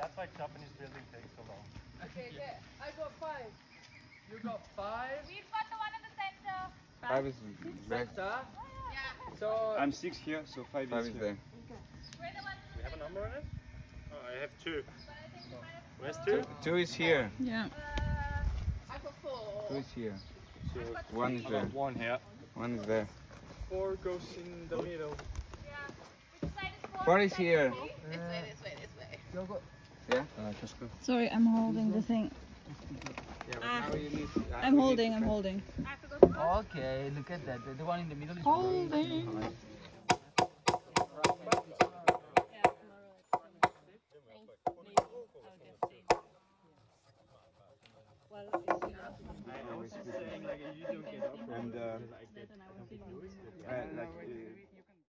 That's why Japanese building takes so long. Okay, there. I got 5. You got 5. We've got the one in the center. 5 is there. Center. Yeah. So I'm 6 here, so 5 5 is is here. there. We're the ones in We the have a number on it? Oh, I have 2. But I think we might have Where's 2? 2 is here. Yeah. I got 4. 2 is here. So 1 is I there. got 1 here. 1 is there. 4 goes in the middle. Yeah. Which side is 4? 4 is here. This way, this way, this way. you got. Yeah? Sorry, I'm holding the thing. Yeah, but now you need. I'm holding. I have to go first. Okay, look at that. The one in the middle is Holding.